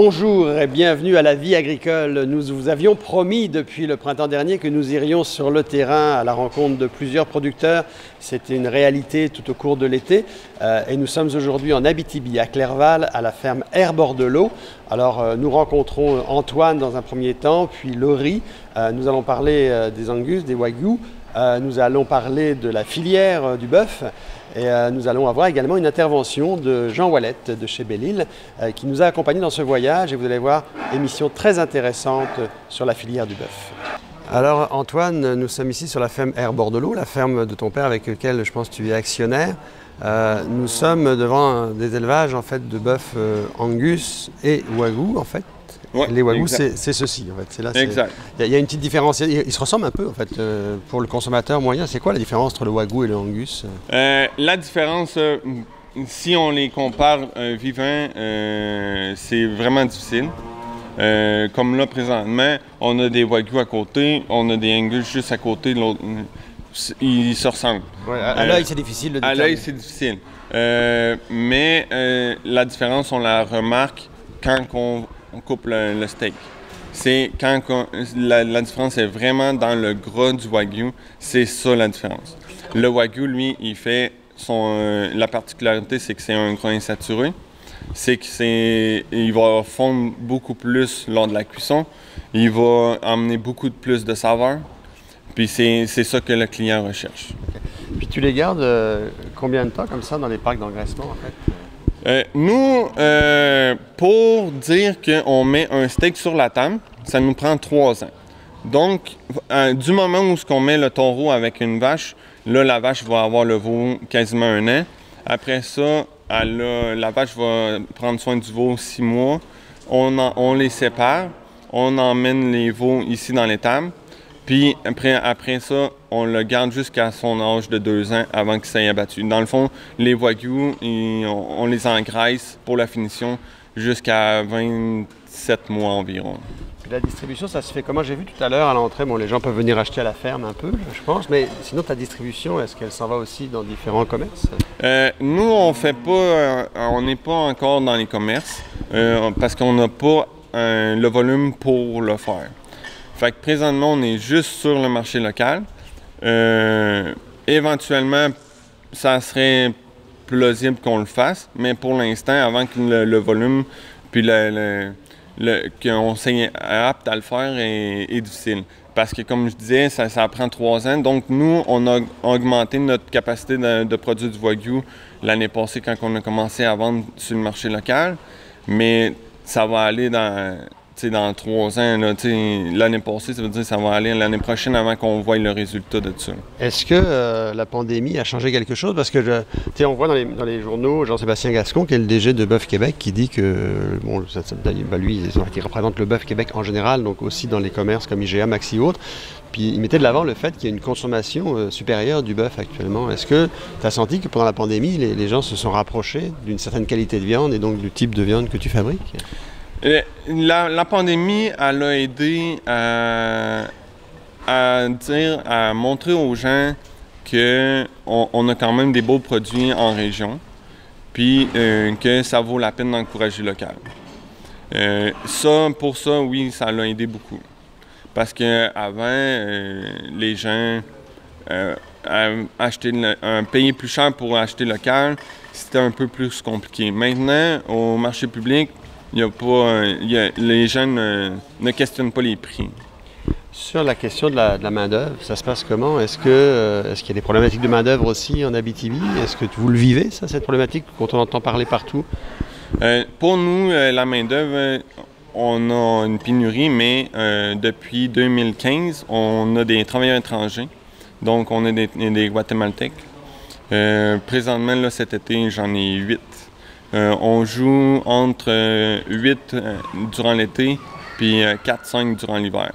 Bonjour et bienvenue à La Vie agricole. Nous vous avions promis depuis le printemps dernier que nous irions sur le terrain à la rencontre de plusieurs producteurs. C'était une réalité tout au cours de l'été et nous sommes aujourd'hui en Abitibi, à Clerval, à la ferme Air-Bord-de-l'Eau. Alors nous rencontrons Antoine dans un premier temps, puis Laurie. Nous allons parler des Angus, des Wagyu. Nous allons parler de la filière du bœuf. Et nous allons avoir également une intervention de Jean Ouellette de chez Belle-Île qui nous a accompagnés dans ce voyage et vous allez voir émission très intéressante sur la filière du bœuf. Alors Antoine, nous sommes ici sur la ferme Air-Bord-de-l'Eau, la ferme de ton père avec laquelle je pense que tu es actionnaire. Nous sommes devant des élevages en fait de bœuf Angus et Wagyu en fait. Ouais, les Wagyu, c'est ceci en fait. C'est là, exact. Il y a une petite différence. Ils se ressemblent un peu en fait. Pour le consommateur moyen, c'est quoi la différence entre le Wagyu et le Angus? La différence, si on les compare vivants, c'est vraiment difficile. Comme là présentement, on a des Wagyu à côté, on a des Angus juste à côté de l'autre. Ils se ressemblent. Ouais, à l'œil, c'est difficile de déterminer. À l'œil, c'est difficile. Mais la différence, on la remarque quand on coupe le steak. C'est quand la différence est vraiment dans le gras du Wagyu, c'est ça la différence. Le Wagyu, lui, il fait la particularité, c'est que c'est un gras insaturé. C'est qu'il va fondre beaucoup plus lors de la cuisson. Il va amener beaucoup plus de saveur. Puis c'est ça que le client recherche. Okay. Puis tu les gardes combien de temps comme ça dans les parcs d'engraissement en fait? Nous, pour dire qu'on met un steak sur la table, ça nous prend 3 ans. Donc, du moment où on met le taureau avec une vache, là, la vache va avoir le veau quasiment 1 an. Après ça, la vache va prendre soin du veau 6 mois. On les sépare, on emmène les veaux ici dans l'étable. Puis après ça, on le garde jusqu'à son âge de 2 ans avant qu'il s'aille abattu. Dans le fond, les Wagyu, on les engraisse pour la finition jusqu'à 27 mois environ. Puis la distribution, ça se fait comment? J'ai vu tout à l'heure à l'entrée, bon, les gens peuvent venir acheter à la ferme un peu, je pense, mais sinon ta distribution, est-ce qu'elle s'en va aussi dans différents commerces? Nous, on fait pas, on n'est pas encore dans les commerces parce qu'on n'a pas le volume pour le faire. Fait que présentement, on est juste sur le marché local. Éventuellement, ça serait plausible qu'on le fasse, mais pour l'instant, avant que le volume puis qu'on soit apte à le faire est difficile. Parce que, comme je disais, ça prend 3 ans. Donc, nous, on a augmenté notre capacité de produire du Wagyu l'année passée quand on a commencé à vendre sur le marché local. Mais ça va aller dans 3 ans, l'année passée, ça veut dire que ça va aller l'année prochaine avant qu'on voie le résultat de ça. Est-ce que la pandémie a changé quelque chose? Parce que on voit dans les journaux Jean-Sébastien Gascon, qui est le DG de Bœuf Québec, qui dit que, bon, lui, il représente le Bœuf Québec en général, donc aussi dans les commerces comme IGA, Maxi ou autres. Puis il mettait de l'avant le fait qu'il y a une consommation supérieure du bœuf actuellement. Est-ce que tu as senti que pendant la pandémie, les gens se sont rapprochés d'une certaine qualité de viande et donc du type de viande que tu fabriques? La pandémie, elle a aidé à montrer aux gens qu'on a quand même des beaux produits en région, puis que ça vaut la peine d'encourager local. Pour ça, oui, ça l'a aidé beaucoup. Parce qu'avant, les gens payer plus cher pour acheter local, c'était un peu plus compliqué. Maintenant, au marché public, les gens ne questionnent pas les prix. Sur la question de la main-d'œuvre, ça se passe comment? Est-ce qu'il y a des problématiques de main-d'œuvre aussi en Abitibi? Est-ce que vous le vivez, ça, cette problématique, quand on entend parler partout? Pour nous, la main-d'œuvre, on a une pénurie, mais depuis 2015, on a des travailleurs étrangers. Donc, on a des Guatémaltèques. Présentement, là, cet été, j'en ai 8. On joue entre 8 durant l'été puis 4-5 durant l'hiver.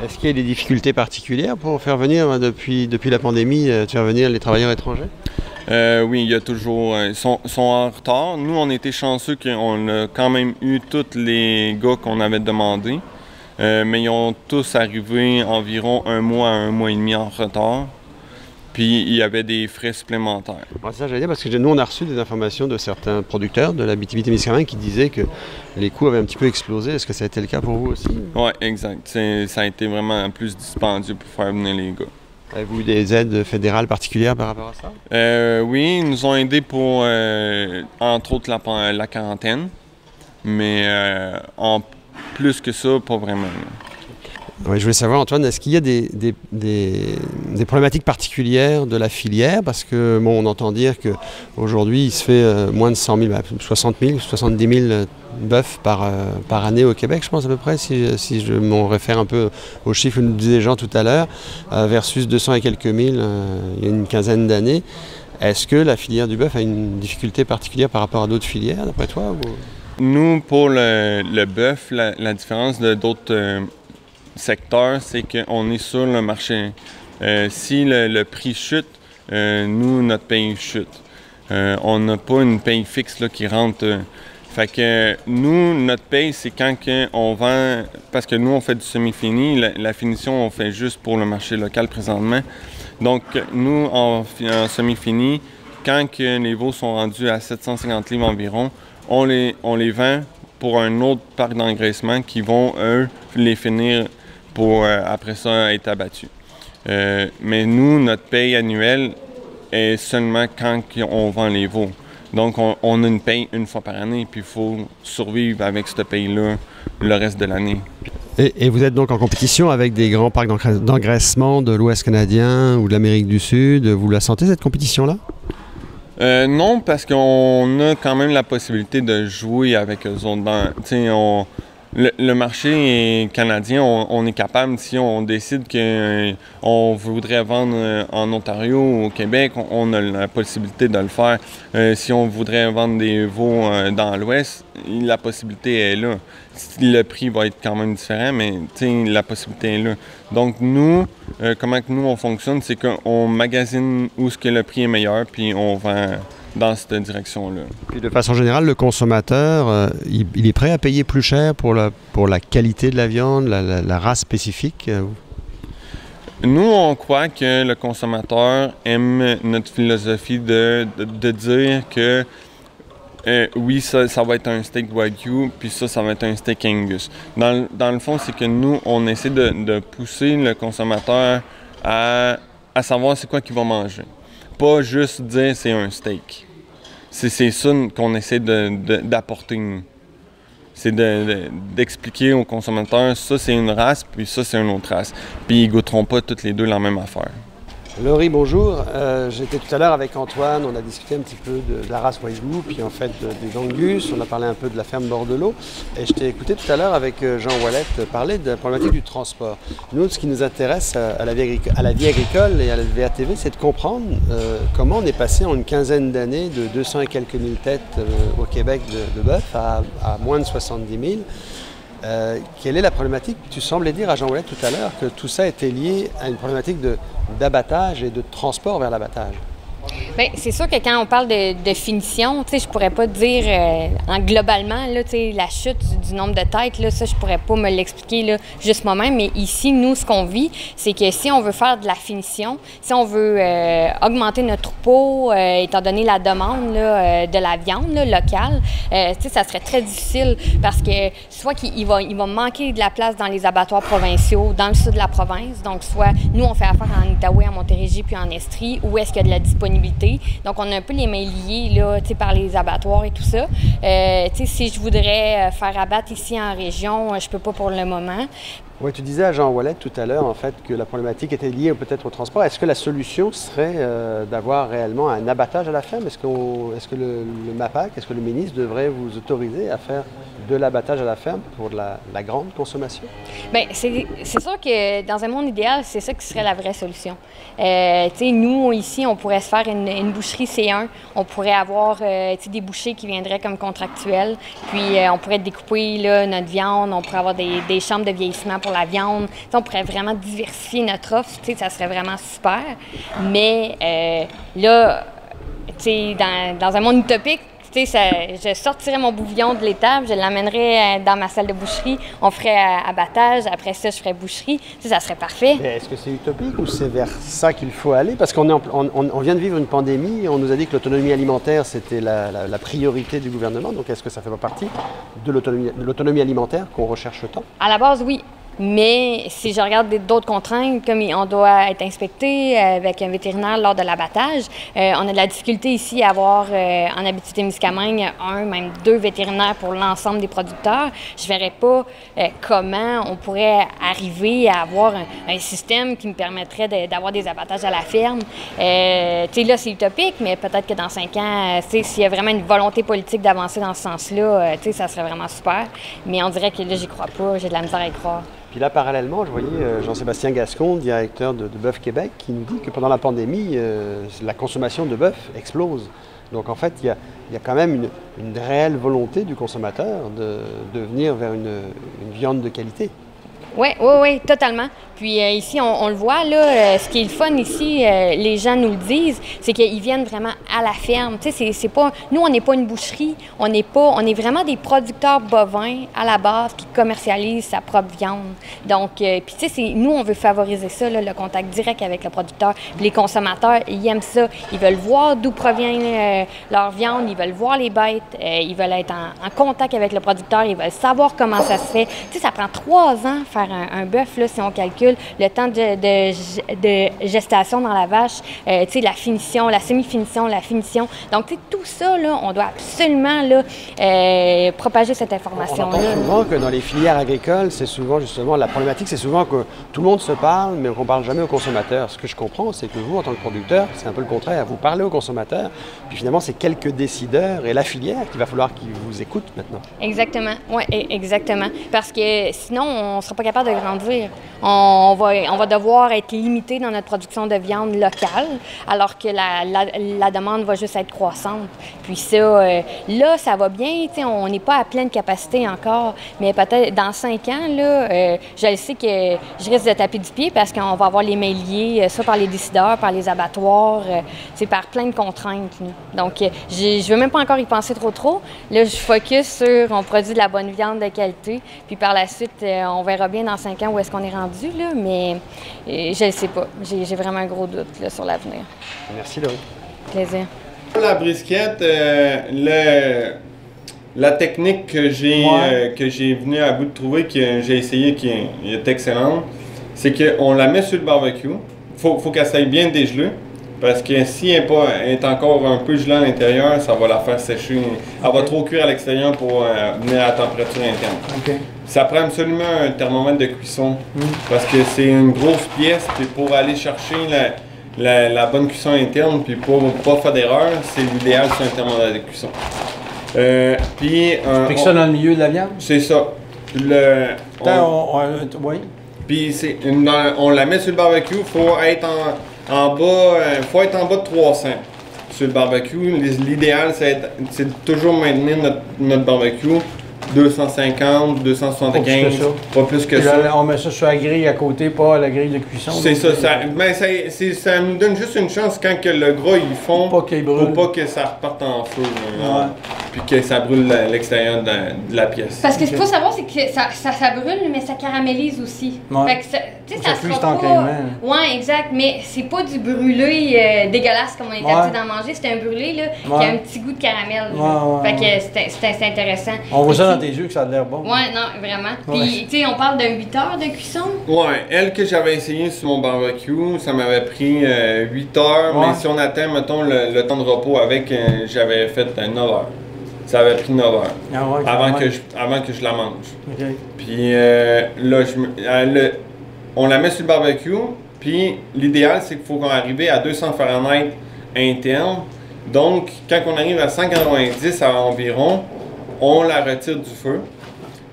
Est-ce qu'il y a des difficultés particulières pour faire venir, depuis la pandémie, faire venir les travailleurs étrangers? Oui, il y a toujours... Ils sont en retard. Nous, on était chanceux qu'on a quand même eu tous les gars qu'on avait demandé. Mais ils ont tous arrivé environ 1 mois à 1 mois et demi en retard. puis il y avait des frais supplémentaires. Ouais, ça, j'allais dire, parce que nous, on a reçu des informations de certains producteurs de la Abitibi-Témiscamingue qui disaient que les coûts avaient un petit peu explosé. Est-ce que ça a été le cas pour vous aussi? Oui, exact. Ça a été vraiment plus dispendieux pour faire venir les gars. Avez-vous eu des aides fédérales particulières par rapport à ça? Oui, ils nous ont aidés pour, entre autres, la quarantaine, mais en plus que ça, pas vraiment. Oui, je voulais savoir, Antoine, est-ce qu'il y a des problématiques particulières de la filière? Parce que, bon, on entend dire qu'aujourd'hui, il se fait moins de 100 000, 60 000, 70 000 bœufs par année au Québec, je pense à peu près, si je m'en réfère un peu aux chiffres que nous disaient Jean tout à l'heure, versus 200 et quelques mille il y a une quinzaine d'années. Est-ce que la filière du bœuf a une difficulté particulière par rapport à d'autres filières, d'après toi? Ou... Nous, pour le bœuf, la différence de d'autres secteur, c'est qu'on est sur le marché. Si le prix chute, nous, notre paye chute. On n'a pas une paye fixe là, qui rentre. Fait que nous, notre paye, c'est quand on vend, parce que nous, on fait du semi-fini. La finition, on fait juste pour le marché local présentement. Donc, nous, en semi-fini, quand les veaux sont rendus à 750 livres environ, on les vend pour un autre parc d'engraissement qui vont, eux, les finir pour après ça être abattu. Mais nous, notre paye annuelle est seulement quand on vend les veaux. Donc, on a une paye une fois par année, puis il faut survivre avec cette paye-là le reste de l'année. Et vous êtes donc en compétition avec des grands parcs d'engraissement de l'Ouest canadien ou de l'Amérique du Sud. Vous la sentez, cette compétition-là? Non, parce qu'on a quand même la possibilité de jouer avec eux autres. Le marché canadien, on est capable, si on décide qu'on voudrait vendre en Ontario ou au Québec, on a la possibilité de le faire. Si on voudrait vendre des veaux dans l'Ouest, la possibilité est là. Le prix va être quand même différent, mais la possibilité est là. Donc nous, comment que nous on fonctionne, c'est qu'on magasine où ce que le prix est meilleur, puis on vend dans cette direction-là. Puis de façon générale, le consommateur, il est prêt à payer plus cher pour la qualité de la viande, la race spécifique? Nous, on croit que le consommateur aime notre philosophie de dire que oui, ça va être un steak Wagyu, puis ça va être un steak Angus. Dans le fond, c'est que nous, on essaie de pousser le consommateur à savoir c'est quoi qu'il va manger. Pas juste dire c'est un steak. C'est ça qu'on essaie d'apporter, nous. C'est d'expliquer aux consommateurs, ça c'est une race, puis ça c'est une autre race. Puis ils goûteront pas toutes les deux la même affaire. Laurie, bonjour. J'étais tout à l'heure avec Antoine, on a discuté un petit peu de la race Wagyu, puis en fait des Angus, on a parlé un peu de la ferme Bordelot. Et je t'ai écouté tout à l'heure avec Jean Ouellet parler de la problématique du transport. Nous, ce qui nous intéresse à la vie agricole et à la VATV, c'est de comprendre comment on est passé en une quinzaine d'années de 200 et quelques mille têtes au Québec de bœuf à moins de 70 000. Quelle est la problématique? Tu semblais dire à Jean Ouellet tout à l'heure que tout ça était lié à une problématique d'abattage et de transport vers l'abattage. Bien, c'est sûr que quand on parle de finition, je pourrais pas dire globalement là, la chute du nombre de têtes, là, ça je pourrais pas me l'expliquer là, juste moi-même, mais ici, nous, ce qu'on vit, c'est que si on veut faire de la finition, si on veut augmenter notre troupeau, étant donné la demande là, de la viande là, locale, ça serait très difficile parce que soit qu'il va manquer de la place dans les abattoirs provinciaux, dans le sud de la province, donc soit nous, on fait affaire en Outaouais, en Montérégie, puis en Estrie, où est-ce qu'il y a de la disponibilité. Donc, on a un peu les mains liées là, par les abattoirs et tout ça. Si je voudrais faire abattre ici en région, je peux pas pour le moment. Oui, tu disais à Jean Ouellet tout à l'heure en fait que la problématique était liée peut-être au transport. Est-ce que la solution serait d'avoir réellement un abattage à la ferme? Est-ce que le MAPAC, est-ce que le ministre devrait vous autoriser à faire de l'abattage à la ferme pour la grande consommation? Bien, c'est sûr que dans un monde idéal, c'est ça qui serait la vraie solution. Nous, ici, on pourrait se faire une boucherie C1. On pourrait avoir des bouchers qui viendraient comme contractuels. Puis, on pourrait découper là, notre viande. On pourrait avoir des chambres de vieillissement pour la viande. On pourrait vraiment diversifier notre offre. Ça serait vraiment super. Mais là, dans un monde utopique, tu sais, je sortirais mon bouillon de l'étable, je l'amènerais dans ma salle de boucherie, on ferait abattage, après ça, je ferais boucherie. Tu sais, ça serait parfait. Est-ce que c'est utopique ou c'est vers ça qu'il faut aller? Parce qu'on vient de vivre une pandémie, on nous a dit que l'autonomie alimentaire, c'était la priorité du gouvernement. Donc, est-ce que ça fait pas partie de l'autonomie alimentaire qu'on recherche tant? À la base, oui. Mais si je regarde d'autres contraintes, comme on doit être inspecté avec un vétérinaire lors de l'abattage, on a de la difficulté ici à avoir en Abitibi-Témiscamingue même 2 vétérinaires pour l'ensemble des producteurs. Je ne verrais pas comment on pourrait arriver à avoir un système qui me permettrait d'avoir des abattages à la ferme. Tu sais, là, c'est utopique, mais peut-être que dans 5 ans, s'il y a vraiment une volonté politique d'avancer dans ce sens-là, ça serait vraiment super. Mais on dirait que là, j'y crois pas, j'ai de la misère à y croire. Puis là, parallèlement, je voyais Jean-Sébastien Gascon, directeur de Bœuf Québec, qui nous dit que pendant la pandémie, la consommation de bœuf explose. Donc en fait, il y a quand même une réelle volonté du consommateur de venir vers une viande de qualité. Oui, totalement. Puis ici, on le voit, là, ce qui est le fun ici, les gens nous le disent, c'est qu'ils viennent vraiment à la ferme. Tu sais, c'est pas... Nous, on n'est pas une boucherie, on est vraiment des producteurs bovins à la base qui commercialisent sa propre viande. Donc, puis tu sais, nous, on veut favoriser ça, là, le contact direct avec le producteur. Puis les consommateurs, ils aiment ça. Ils veulent voir d'où provient leur viande, ils veulent voir les bêtes, ils veulent être en contact avec le producteur, ils veulent savoir comment ça se fait. Tu sais, ça prend 3 ans faire un bœuf, là, si on calcule le temps de gestation dans la vache, tu sais, la finition, la semi-finition, la finition. Donc, tu sais, tout ça, là, on doit absolument là, propager cette information-là. On entend souvent que dans les filières agricoles, c'est souvent justement, la problématique, c'est souvent que tout le monde se parle, mais qu'on ne parle jamais aux consommateurs. Ce que je comprends, c'est que vous, en tant que producteur, c'est un peu le contraire. Vous parlez aux consommateurs, puis finalement, c'est quelques décideurs et la filière qu'il va falloir qu'ils vous écoutent maintenant. Exactement, oui, exactement. Parce que sinon, on ne sera pas capable de grandir. On va devoir être limité dans notre production de viande locale, alors que la demande va juste être croissante. Puis ça, là, ça va bien, on n'est pas à pleine capacité encore, mais peut-être dans 5 ans, là, je le sais que je risque de taper du pied parce qu'on va avoir les mains liées, soit par les décideurs, par les abattoirs, c'est par plein de contraintes. Là. Donc, je ne veux même pas encore y penser trop. Là, je focus sur on produit de la bonne viande de qualité, puis par la suite, on verra bien dans 5 ans où est-ce qu'on est rendu, là, mais je ne sais pas. J'ai vraiment un gros doute là, sur l'avenir. Merci, Laurie. Plaisir. La brisquette, la technique que j'ai venu à bout de trouver, que j'ai essayé, qui est excellente, c'est qu'on la met sur le barbecue. Faut qu'elle soit bien dégelée. Parce que si elle est encore un peu gelée à l'intérieur, ça va la faire sécher. Elle va trop cuire à l'extérieur pour venir à la température interne. Okay. Ça prend absolument un thermomètre de cuisson. Parce que c'est une grosse pièce. Puis pour aller chercher la bonne cuisson interne, puis pour ne pas faire d'erreur, c'est l'idéal sur un thermomètre de cuisson. Tu piques ça dans le milieu de la viande? C'est ça. Oui. Puis on la met sur le barbecue, il faut être en bas de 300 sur le barbecue. L'idéal, c'est de toujours maintenir notre barbecue 250, 275, pas plus que ça. On met ça sur la grille à côté, pas à la grille de cuisson. C'est ça. Ça nous donne juste une chance quand que le gras il fond, pour pas que ça reparte en feu. Puis que ça brûle l'extérieur de la pièce. Parce que ce qu'il faut savoir, c'est que ça brûle, mais ça caramélise aussi. Ouais. Fait que ça sera pas... Ouais, exact. Mais c'est pas du brûlé dégueulasse comme on est habitué d'en manger. C'est un brûlé là, qui a un petit goût de caramel. Fait que c'est intéressant. On voit ça dans tes yeux que ça a l'air bon. Ouais, non, vraiment. Puis, tu sais, on parle de 8 heures de cuisson. Ouais, elle que j'avais essayé sur mon barbecue, ça m'avait pris 8 heures. Mais si on atteint, mettons, le temps de repos avec, j'avais fait 9 heures. Ça avait pris 9 heures avant que je la mange. Okay. Puis on la met sur le barbecue, puis l'idéal, c'est qu'il faut qu'on arrive à 200 Fahrenheit interne. Donc, quand on arrive à 190 à environ, on la retire du feu,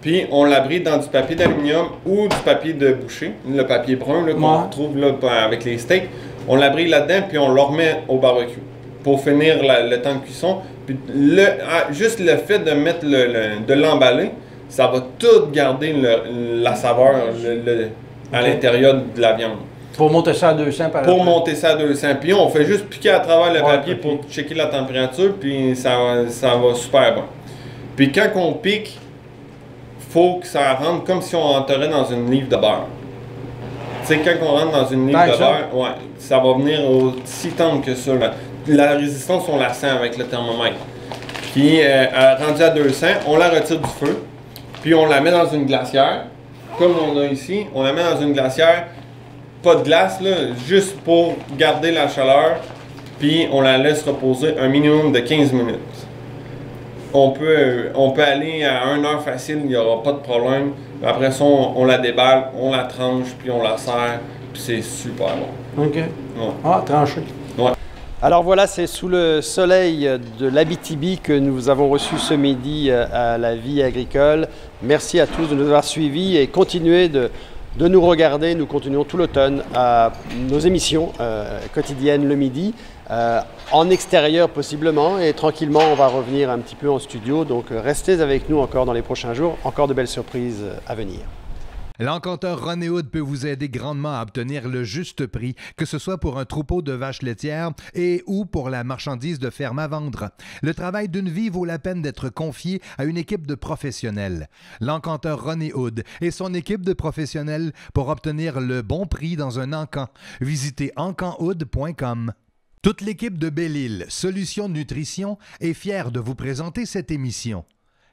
puis on l'abrite dans du papier d'aluminium ou du papier de boucher, le papier brun qu'on retrouve là, avec les steaks. On l'abrite là-dedans, puis on le remet au barbecue pour finir le temps de cuisson. Puis juste le fait de mettre de l'emballer, ça va tout garder la saveur à l'intérieur de la viande. Pour monter ça à 200 par Pour exemple. monter ça à 200. Puis on fait juste piquer à travers le papier pour checker la température, puis ça va super bon. Puis quand on pique, faut que ça rentre comme si on rentrait dans une livre de beurre. Tu sais, quand on rentre dans une livre de beurre, ouais, ça va venir aussi tendre que ça. Là. La résistance, on la sent avec le thermomètre. Puis, rendu à 200, on la retire du feu, puis on la met dans une glacière, comme on a ici. On la met dans une glacière, pas de glace, là, juste pour garder la chaleur, puis on la laisse reposer un minimum de 15 minutes. On peut aller à 1 heure facile, il n'y aura pas de problème. Après ça, on la déballe, on la tranche, puis on la serre, puis c'est super bon. OK. Ouais. Ah, tranché. Ouais. Alors voilà, c'est sous le soleil de l'Abitibi que nous avons reçu ce midi à la Vie agricole. Merci à tous de nous avoir suivis et continuez de nous regarder. Nous continuons tout l'automne à nos émissions quotidiennes le midi, en extérieur possiblement, et tranquillement on va revenir un petit peu en studio. Donc restez avec nous encore dans les prochains jours, encore de belles surprises à venir. L'encanteur Ron Hood peut vous aider grandement à obtenir le juste prix, que ce soit pour un troupeau de vaches laitières et ou pour la marchandise de ferme à vendre. Le travail d'une vie vaut la peine d'être confié à une équipe de professionnels. L'encanteur Ron Hood et son équipe de professionnels pour obtenir le bon prix dans un encan. Visitez encanhood.com. Toute l'équipe de Belle-Île, Solutions Nutrition, est fière de vous présenter cette émission.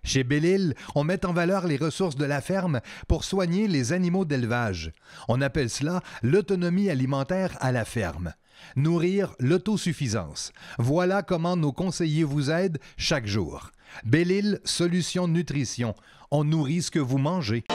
Chez Belle-Île, on met en valeur les ressources de la ferme pour soigner les animaux d'élevage. On appelle cela l'autonomie alimentaire à la ferme. Nourrir l'autosuffisance. Voilà comment nos conseillers vous aident chaque jour. Belle-Île, Solutions Nutrition. On nourrit ce que vous mangez.